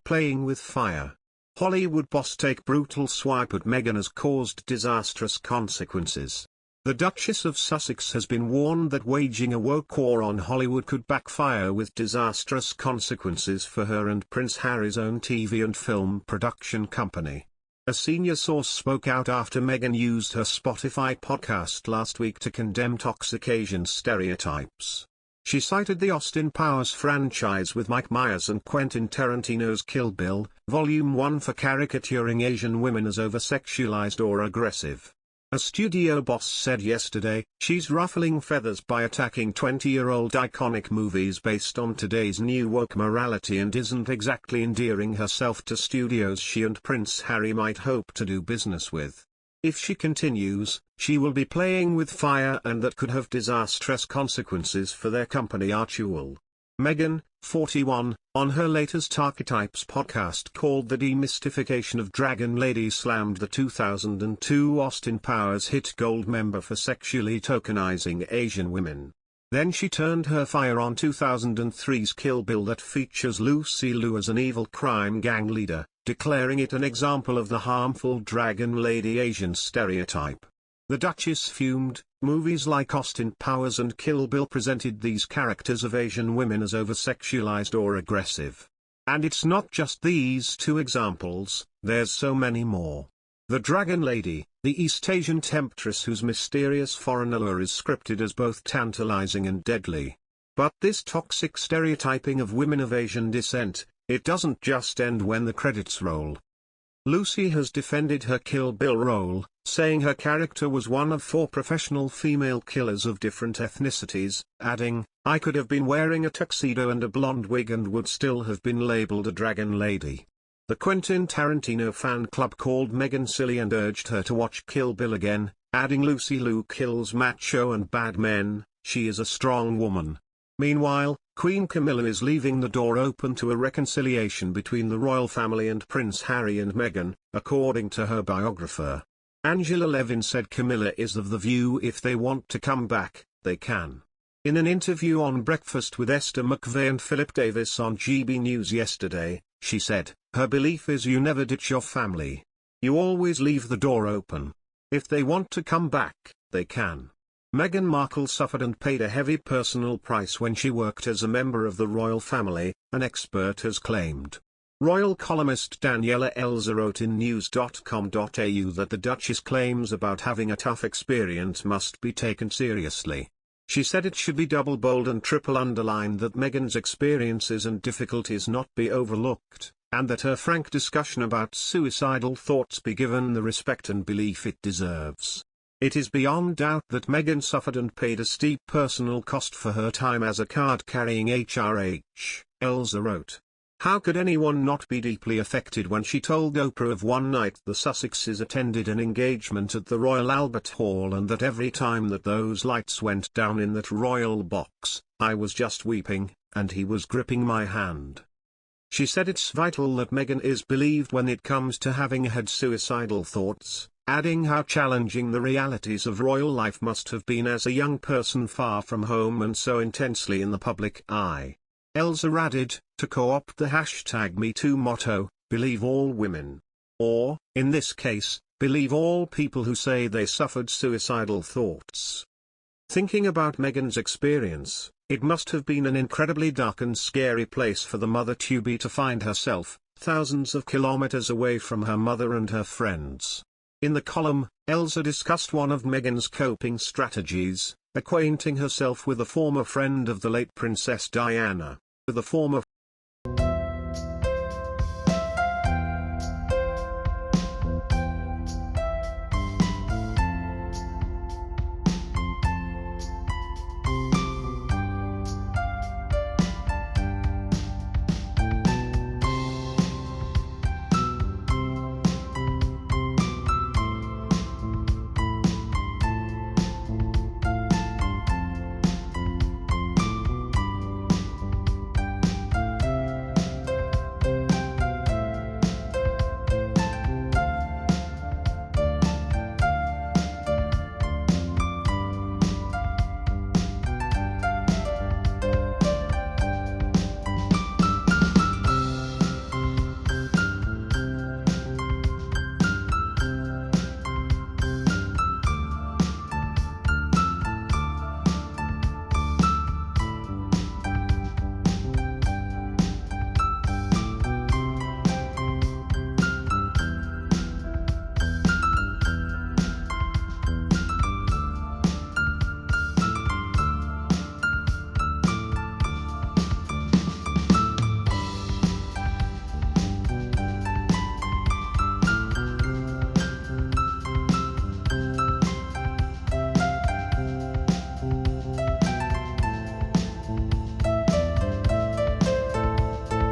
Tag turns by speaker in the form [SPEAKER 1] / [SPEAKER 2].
[SPEAKER 1] playing with fire. Hollywood boss take brutal swipe at Meghan has caused disastrous consequences. The Duchess of Sussex has been warned that waging a woke war on Hollywood could backfire with disastrous consequences for her and Prince Harry's own TV and film production company. A senior source spoke out after Meghan used her Spotify podcast last week to condemn toxic Asian stereotypes. She cited the Austin Powers franchise with Mike Myers and Quentin Tarantino's Kill Bill, Volume 1 for caricaturing Asian women as over-sexualized or aggressive. A studio boss said yesterday, "She's ruffling feathers by attacking 20-year-old iconic movies based on today's new woke morality and isn't exactly endearing herself to studios she and Prince Harry might hope to do business with. If she continues, she will be playing with fire and that could have disastrous consequences for their company Archie." Meghan, 41, on her latest Archetypes podcast called The Demystification of Dragon Lady slammed the 2002 Austin Powers hit gold member for sexually tokenizing Asian women. Then she turned her fire on 2003's Kill Bill that features Lucy Liu as an evil crime gang leader, declaring it an example of the harmful Dragon Lady Asian stereotype. The Duchess fumed, "Movies like Austin Powers and Kill Bill presented these characters of Asian women as over-sexualized or aggressive. And it's not just these two examples, there's so many more. The Dragon Lady, the East Asian temptress whose mysterious foreign allure is scripted as both tantalizing and deadly. But this toxic stereotyping of women of Asian descent, it doesn't just end when the credits roll." Lucy has defended her Kill Bill role, saying her character was one of 4 professional female killers of different ethnicities, adding, "I could have been wearing a tuxedo and a blonde wig and would still have been labeled a Dragon Lady." The Quentin Tarantino fan club called Meghan silly and urged her to watch Kill Bill again, adding, "Lucy Liu kills macho and bad men, she is a strong woman." Meanwhile, Queen Camilla is leaving the door open to a reconciliation between the royal family and Prince Harry and Meghan, according to her biographer. Angela Levin said Camilla is of the view if they want to come back, they can. In an interview on Breakfast with Esther McVey and Philip Davis on GB News yesterday, she said, "Her belief is you never ditch your family. You always leave the door open. If they want to come back, they can." Meghan Markle suffered and paid a heavy personal price when she worked as a member of the royal family, an expert has claimed. Royal columnist Daniela Elsa wrote in news.com.au that the Duchess' claims about having a tough experience must be taken seriously. She said it should be double bold and triple underlined that Meghan's experiences and difficulties not be overlooked, and that her frank discussion about suicidal thoughts be given the respect and belief it deserves. It is beyond doubt that Meghan suffered and paid a steep personal cost for her time as a card-carrying HRH, Elsa wrote. How could anyone not be deeply affected when she told Oprah of one night the Sussexes attended an engagement at the Royal Albert Hall and that every time that those lights went down in that royal box, I was just weeping, and he was gripping my hand. She said it's vital that Meghan is believed when it comes to having had suicidal thoughts, adding how challenging the realities of royal life must have been as a young person far from home and so intensely in the public eye. Elsa added, to co-opt the #MeToo motto, believe all women. Or, in this case, believe all people who say they suffered suicidal thoughts. Thinking about Meghan's experience, it must have been an incredibly dark and scary place for the mother-to-be to find herself, thousands of kilometers away from her mother and her friends. In the column, Elsa discussed one of Meghan's coping strategies, acquainting herself with a former friend of the late Princess Diana. The former